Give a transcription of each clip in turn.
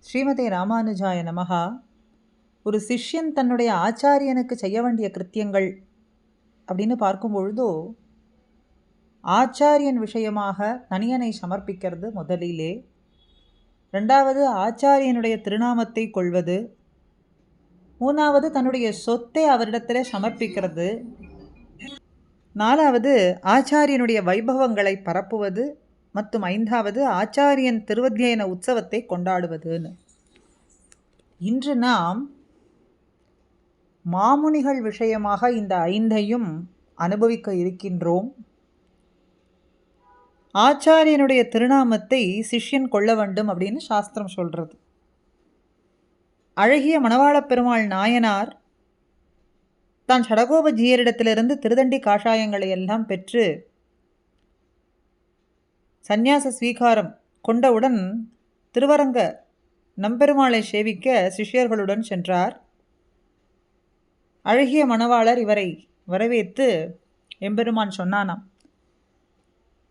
ஸ்ரீமதே ராமானுஜாய நமகா. ஒரு சிஷ்யன் தன்னுடைய ஆச்சாரியனுக்கு செய்ய வேண்டிய கிருத்தியங்கள் அப்படின்னு பார்க்கும் பொழுதோ, ஆச்சாரியன் விஷயமாக தனியனை சமர்ப்பிக்கிறது முதலிலே. ரெண்டாவது ஆச்சாரியனுடைய திருநாமத்தை கொள்வது. மூணாவது தன்னுடைய சொத்தை அவரிடத்தில் சமர்ப்பிக்கிறது. நாலாவது ஆச்சாரியனுடைய வைபவங்களை பரப்புவது. மற்றும் ஐந்தாவது ஆச்சாரியன் திருவத்தியன உற்சவத்தை கொண்டாடுவதுன்னு. இன்று நாம் மாமுனிகள் விஷயமாக இந்த ஐந்தையும் அனுபவிக்க இருக்கின்றோம். ஆச்சாரியனுடைய திருநாமத்தை சிஷ்யன் கொள்ள வேண்டும் அப்படின்னு சாஸ்திரம் சொல்கிறது. அழகிய மணவாளப் பெருமாள் நாயனார் தான் சடகோபஜியரிடத்திலிருந்து திருதண்டி காஷாயங்களை எல்லாம் பெற்று சந்நியாச ஸ்வீகாரம் கொண்டவுடன் திருவரங்க நம்பெருமாளை சேவிக்க சிஷ்யர்களுடன் சென்றார். அழகிய மணவாளர் இவரை வரவேற்று எம்பெருமான் சொன்னானாம்,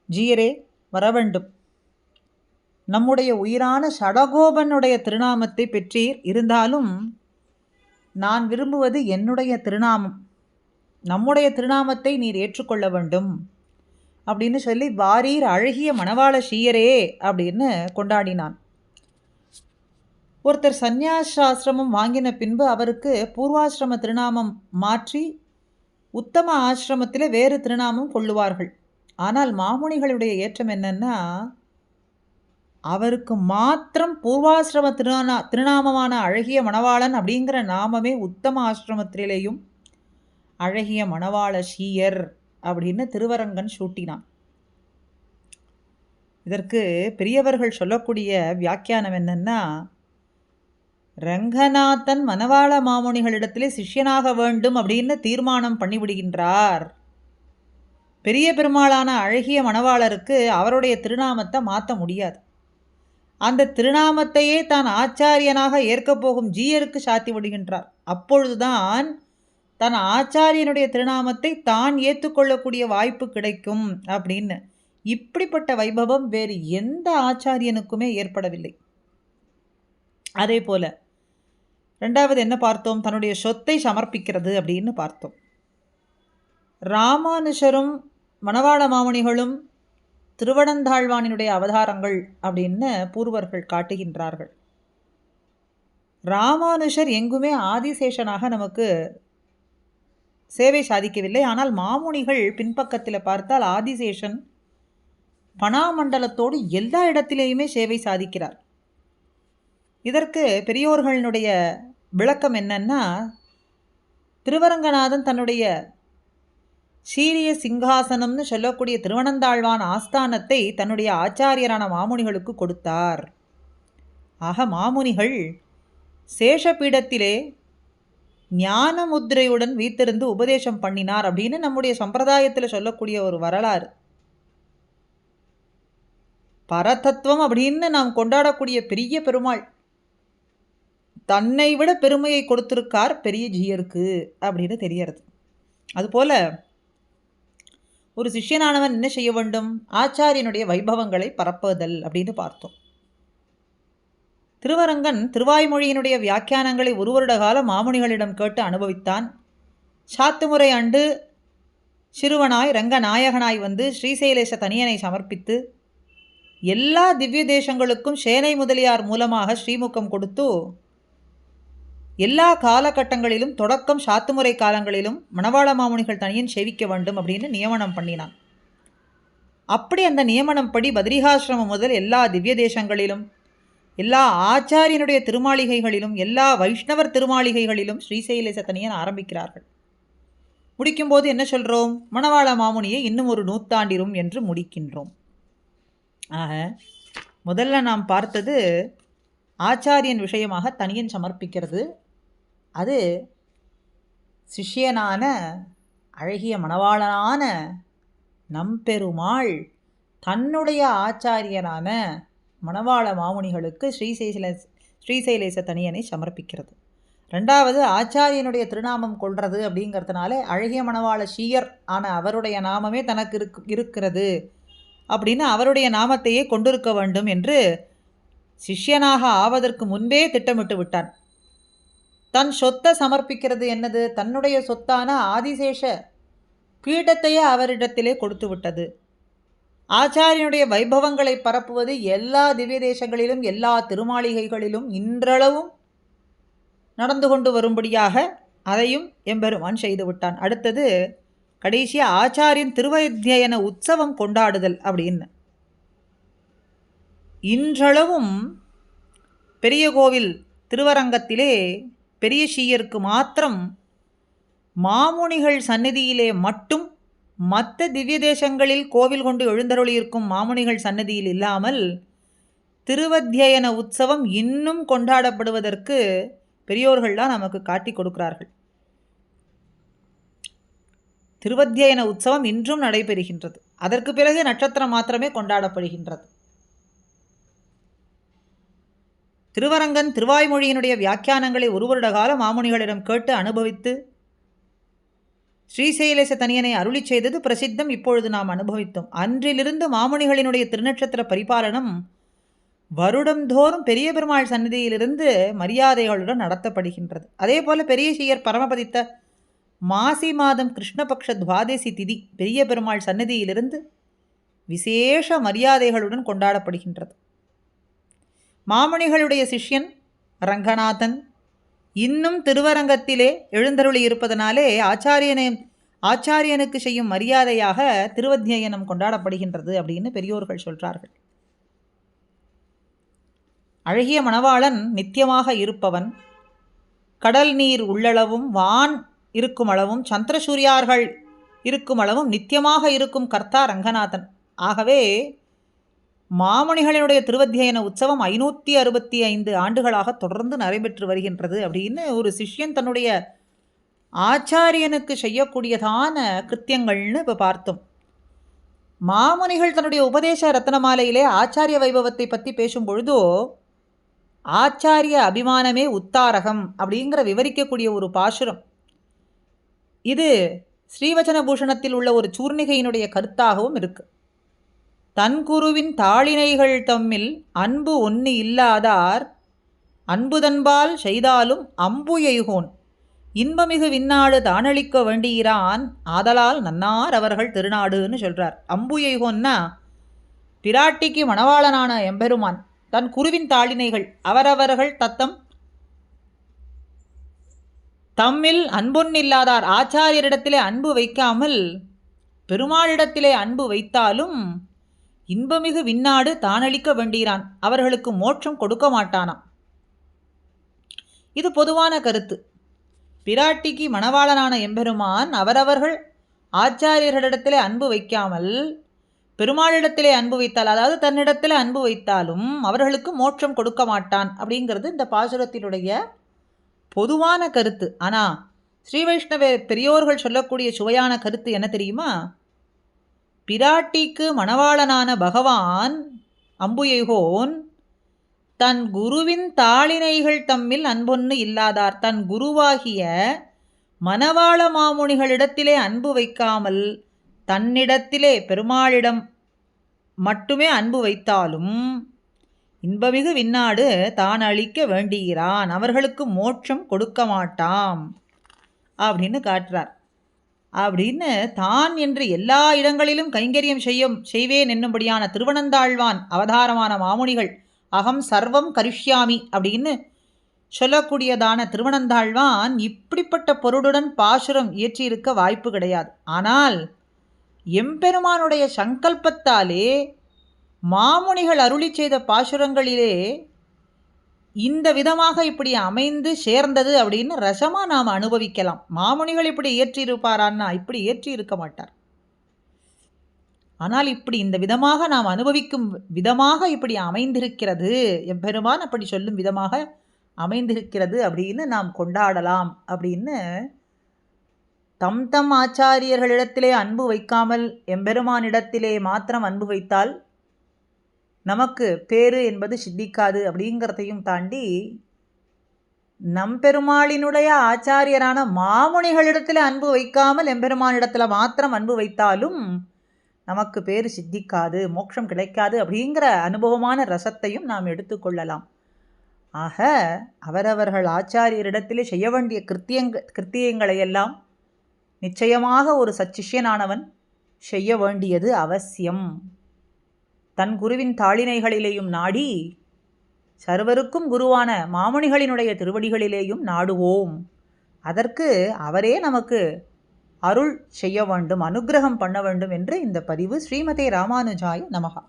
ஜீயரே வர வேண்டும், நம்முடைய உயிரான சடகோபனுடைய திருநாமத்தை பெற்றீர், இருந்தாலும் நான் விரும்புவது என்னுடைய திருநாமம், நம்முடைய திருநாமத்தை நீர் ஏற்றுக்கொள்ள வேண்டும் அப்படின்னு சொல்லி வாரீர் அழகிய மணவாள ஷீயரே அப்படின்னு கொண்டாடினான். ஒருத்தர் சந்நியாசாசிரமம் வாங்கின பின்பு அவருக்கு பூர்வாசிரம திருநாமம் மாற்றி உத்தம ஆசிரமத்தில் வேறு திருநாமம் கொள்ளுவார்கள். ஆனால் மாமுனிகளுடைய ஏற்றம் என்னன்னா, அவருக்கு மாத்திரம் பூர்வாசிரம திருநாமமான அழகிய மணவாளன் அப்படிங்கிற நாமமே உத்தம ஆசிரமத்திலேயும் அழகிய மணவாள ஷீயர் அப்படின்னு திருவரங்கன் சூட்டினான். இதற்கு பெரியவர்கள் சொல்லக்கூடிய வியாக்கியானம் என்னன்னா, ரங்கநாதன் மணவாள மாமுனிகளிடத்திலே சிஷ்யனாக வேண்டும் அப்படின்னு தீர்மானம் பண்ணிவிடுகின்றார். பெரிய பெருமாளான அழகிய மணவாளருக்கு அவருடைய திருநாமத்தை மாற்ற முடியாது. அந்த திருநாமத்தையே தான் ஆச்சாரியனாக ஏற்கப் போகும் ஜீயருக்கு சாத்தி விடுகின்றார். அப்பொழுதுதான் தன் ஆச்சாரியனுடைய திருநாமத்தை தான் ஏற்றுக்கொள்ளக்கூடிய வாய்ப்பு கிடைக்கும் அப்படின்னு. இப்படிப்பட்ட வைபவம் வேறு எந்த ஆச்சாரியனுக்குமே ஏற்படவில்லை. அதே போல ரெண்டாவது என்ன பார்த்தோம், தன்னுடைய சொத்தை சமர்ப்பிக்கிறது அப்படின்னு பார்த்தோம். ராமானுஷரும் மணவாள மாமுனிகளும் திருவடந்தாழ்வானினுடைய அவதாரங்கள் அப்படின்னு பூர்வர்கள் காட்டுகின்றார்கள். ராமானுஷர் எங்குமே ஆதிசேஷனாக நமக்கு சேவை சாதிக்கவில்லை. ஆனால் மாமுனிகள் பின்பக்கத்தில் பார்த்தால் ஆதிசேஷன் பணாமண்டலத்தோடு எல்லா இடத்திலேயுமே சேவை சாதிக்கிறார். இதற்கு பெரியோர்களுடைய விளக்கம் என்னன்னா, திருவரங்கநாதன் தன்னுடைய சீரிய சிங்காசனம்னு சொல்லக்கூடிய திருவனந்தாழ்வான் ஆஸ்தானத்தை தன்னுடைய ஆச்சாரியரான மாமுனிகளுக்கு கொடுத்தார். ஆக மாமுனிகள் சேஷபீடத்திலே ஞான முத்திரையுடன் வீத்திருந்து உபதேசம் பண்ணினார் அப்படின்னு நம்முடைய சம்பிரதாயத்தில் சொல்லக்கூடிய ஒரு வரலாறு. பரதத்துவம் அப்படின்னு நாம் கொண்டாடக்கூடிய பெரிய பெருமாள் தன்னை விட பெருமையை கொடுத்திருக்கார் பெரிய ஜீயருக்கு அப்படின்னு தெரியறது. அதுபோல ஒரு சிஷ்யனானவன் என்ன செய்ய வேண்டும், ஆச்சாரியனுடைய வைபவங்களை பரப்புதல் அப்படின்னு பார்த்தோம். திருவரங்கன் திருவாய்மொழியினுடைய வியாக்கியானங்களை ஒரு வருட காலம் மாமுனிகளிடம் கேட்டு அனுபவித்தான். சாத்துமுறை ஆண்டு சிறுவனாய் ரங்கநாயகனாய் வந்து ஸ்ரீசைலேச தனியனை சமர்ப்பித்து எல்லா திவ்ய தேசங்களுக்கும் சேனை முதலியார் மூலமாக ஸ்ரீமுகம் கொடுத்து எல்லா காலகட்டங்களிலும் தொடக்கம் சாத்துமுறை காலங்களிலும் மணவாள மாமுனிகள் தனியன் சேவிக்க வேண்டும் அப்படின்னு நியமனம் பண்ணினான். அப்படி அந்த நியமனம் படி பத்ரிகாசிரமம் முதல் எல்லா திவ்ய தேசங்களிலும் எல்லா ஆச்சாரியனுடைய திருமாளிகைகளிலும் எல்லா வைஷ்ணவர் திருமாளிகைகளிலும் ஸ்ரீசைலேச தனியன் ஆரம்பிக்கிறார்கள். முடிக்கும்போது என்ன சொல்கிறோம், மணவாள மாமுனியை இன்னும் ஒரு நூற்றாண்டிரும் என்று முடிக்கின்றோம். ஆக முதல்ல நாம் பார்த்தது ஆச்சாரியன் விஷயமாக தனியன் சமர்ப்பிக்கிறது. அது சிஷ்யனான அழகிய மணவாளனான நம்பெருமாள் தன்னுடைய ஆச்சாரியனான மணவாள மாமுனிகளுக்கு ஸ்ரீசைலேச தனியனை சமர்ப்பிக்கிறது. ரெண்டாவது ஆச்சாரியனுடைய திருநாமம் கொள்வது அப்படிங்கிறதுனால அழகிய மணவாள ஷீயர் ஆன அவருடைய நாமமே தனக்கு இருக்கிறது அப்படின்னு அவருடைய நாமத்தையே கொண்டிருக்க வேண்டும் என்று சிஷ்யனாக ஆவதற்கு முன்பே திட்டமிட்டு விட்டான். தன் சொத்தை சமர்ப்பிக்கிறது என்னது? தன்னுடைய சொத்தான ஆதிசேஷ பீடத்தையே அவரிடத்திலே கொடுத்து விட்டது. ஆச்சாரியனுடைய வைபவங்களை பரப்புவது எல்லா திவ்ய தேசங்களிலும் எல்லா திருமாளிகைகளிலும் இன்றளவும் நடந்து கொண்டு வரும்படியாக அதையும் எம்பெருமான் செய்து விட்டான். அடுத்தது கடைசியாக ஆச்சாரியன் திருவத்தியன உற்சவம் கொண்டாடுதல் அப்படின்னு. இன்றளவும் பெரிய கோவில் திருவரங்கத்திலே பெரிய சீயருக்கு மாத்திரம் மாமுனிகள் சந்நிதியிலே மட்டும், மற்ற திவ்ய தேசங்களில் கோவில் கொண்டு எழுந்தருளியிருக்கும் மாமுனிகள் சன்னதியில் இல்லாமல் திருவத்தியன உற்சவம் இன்னும் கொண்டாடப்படுவதற்கு பெரியோர்கள்லாம் நமக்கு காட்டி கொடுக்கிறார்கள். திருவத்தியன உற்சவம் இன்றும் நடைபெறுகின்றது. அதற்கு பிறகு நட்சத்திரம் மாத்திரமே கொண்டாடப்படுகின்றது. திருவரங்கன் திருவாய்மொழியினுடைய வியாக்கியானங்களை ஒரு வருட காலம் மாமுனிகளிடம் கேட்டு அனுபவித்து ஸ்ரீசைலேச தனியனை அருளி செய்தது பிரசித்தம். இப்பொழுது நாம் அனுபவித்தோம். அன்றிலிருந்து மாமுனிகளினுடைய திருநட்சத்திர பரிபாலனம் வருடந்தோறும் பெரிய பெருமாள் சந்நிதியிலிருந்து மரியாதைகளுடன் நடத்தப்படுகின்றது. அதே போல பெரிய சீயர் பரமபதித்த மாசி மாதம் கிருஷ்ணபக்ஷ துவாதசி திதி பெரிய பெருமாள் சந்நிதியிலிருந்து விசேஷ மரியாதைகளுடன் கொண்டாடப்படுகின்றது. மாமுனிகளுடைய சிஷ்யன் ரங்கநாதன் இன்னும் திருவரங்கத்திலே எழுந்தருளி இருப்பதனாலே ஆச்சாரியனுக்கு செய்யும் மரியாதையாக திருவத்தியனம் கொண்டாடப்படுகின்றது அப்படின்னு பெரியோர்கள் சொல்கிறார்கள். அழகிய மணவாளன் நித்தியமாக இருப்பவன். கடல் நீர் உள்ளளவும் வான் இருக்கும் அளவும் சந்திரசூரியார்கள் இருக்கும் அளவும் நித்தியமாக இருக்கும் கர்த்தா ரங்கநாதன். ஆகவே மாமுனிகளினுடைய திருவத்தியன உற்சவம் 565 ஆண்டுகளாக தொடர்ந்து நடைபெற்று வருகின்றது அப்படின்னு ஒரு சிஷ்யன் தன்னுடைய ஆச்சாரியனுக்கு செய்யக்கூடியதான கிருத்தியங்கள்னு இப்போ பார்த்தோம். மாமுனிகள் தன்னுடைய உபதேச ரத்னமாலையிலே ஆச்சாரிய வைபவத்தை பற்றி பேசும்பொழுதோ ஆச்சாரிய அபிமானமே உத்தாரகம் அப்படிங்கிற விவரிக்கக்கூடிய ஒரு பாசுரம் இது ஸ்ரீவச்சன பூஷணத்தில் உள்ள ஒரு சூர்ணிகையினுடைய கருத்தாகவும் இருக்குது. தன் குருவின் தாளினைகள் தம்மில் அன்பு ஒன்று இல்லாதார் அன்புதன்பால் செய்தாலும் அம்பு எய்கோன் இன்பமிகு விண்ணாடு தானளிக்க வேண்டியிரான் ஆதலால் நன்னார் அவர்கள் திருநாடுன்னு சொல்கிறார். அம்பு எய்கோன்னா பிராட்டிக்கு மணவாளனான எம்பெருமான் தன் குருவின் தாளினைகள் அவரவர்கள் தம்மில் அன்பொன்னில்லாதார் ஆச்சாரியரிடத்திலே அன்பு வைக்காமல் பெருமாளிடத்திலே அன்பு வைத்தாலும் இன்பமிகு விண்ணாடு தானளிக்க வேண்டியிரான், அவர்களுக்கு மோட்சம் கொடுக்க மாட்டானாம். இது பொதுவான கருத்து. பிராட்டிக்கு மணவாளனான எம்பெருமான் அவரவர்கள் ஆச்சாரியர்களிடத்திலே அன்பு வைக்காமல் பெருமாளிடத்திலே அன்பு வைத்தால், அதாவது தன்னிடத்திலே அன்பு வைத்தாலும் அவர்களுக்கு மோட்சம் கொடுக்க மாட்டான் அப்படிங்கிறது இந்த பாசுரத்தினுடைய பொதுவான கருத்து. ஆனால் ஸ்ரீ வைஷ்ணவ பெரியோர்கள் சொல்லக்கூடிய சுவையான கருத்து என்ன தெரியுமா? பிராட்டிக்கு மணவாளனான பகவான் அம்புயைகோன் தன் குருவின் தாளினைகள் தம்மில் அன்பொன்னு இல்லாதார், தன் குருவாகிய மணவாள மாமுனிகளிடத்திலே அன்பு வைக்காமல் தன்னிடத்திலே பெருமாளிடம் மட்டுமே அன்பு வைத்தாலும் இன்பமிகு விண்ணாடு தான் அளிக்க வேண்டுகிறான், அவர்களுக்கு மோட்சம் கொடுக்க மாட்டாம் அப்படின்னு காட்டுறார். அப்படின்னு தான் என்று எல்லா இடங்களிலும் கைங்கரியம் செய்வேன் என்னும்படியான திருவனந்தாழ்வான் அவதாரமான மாமுனிகள் அகம் சர்வம் கரிஷ்யாமி அப்படின்னு சொல்லக்கூடியதான திருவனந்தாழ்வான் இப்படிப்பட்ட பொருளுடன் பாசுரம் இயற்றியிருக்க வாய்ப்பு கிடையாது. ஆனால் எம்பெருமானுடைய சங்கல்பத்தாலே மாமுனிகள் அருளி செய்த பாசுரங்களிலே இந்த விதமாக இப்படி அமைந்து சேர்ந்தது அப்படின்னு ரசமாக நாம் அனுபவிக்கலாம். மாமுனிகள் இப்படி இயற்றியிருப்பாரான்னா இப்படி இயற்றி இருக்க மாட்டார். ஆனால் இப்படி இந்த விதமாக நாம் அனுபவிக்கும் விதமாக இப்படி அமைந்திருக்கிறது, எம்பெருமான் அப்படி சொல்லும் விதமாக அமைந்திருக்கிறது அப்படின்னு நாம் கொண்டாடலாம் அப்படின்னு தம் ஆச்சாரியர்களிடத்திலே அன்பு வைக்காமல் எம்பெருமானிடத்திலே மாத்திரம் அன்பு வைத்தால் நமக்கு பேரு என்பது சித்திக்காது அப்படிங்கிறதையும் தாண்டி நம்பெருமாளினுடைய ஆச்சாரியரான மாமுனிகளிடத்தில் அன்பு வைக்காமல் எம்பெருமானிடத்தில் மாத்திரம் அன்பு வைத்தாலும் நமக்கு பேர் சித்திக்காது, மோட்சம் கிடைக்காது அப்படிங்கிற அனுபவமான ரசத்தையும் நாம் எடுத்துக்கொள்ளலாம். ஆக அவரவர்கள் ஆச்சாரியரிடத்திலே செய்ய வேண்டிய கிருத்தியங்களையெல்லாம் நிச்சயமாக ஒரு சச்சிஷ்யனானவன் செய்ய வேண்டியது அவசியம். தன் குருவின் தாளினைகளிலேயும் நாடி சர்வருக்கும் குருவான மாமுனிகளினுடைய திருவடிகளிலேயும் நாடுவோம். அதற்கு அவரே நமக்கு அருள் செய்ய வேண்டும், அனுக்கிரகம் பண்ண வேண்டும் என்று இந்த பதிவு. ஸ்ரீமதே ராமானுஜாய நமஹா.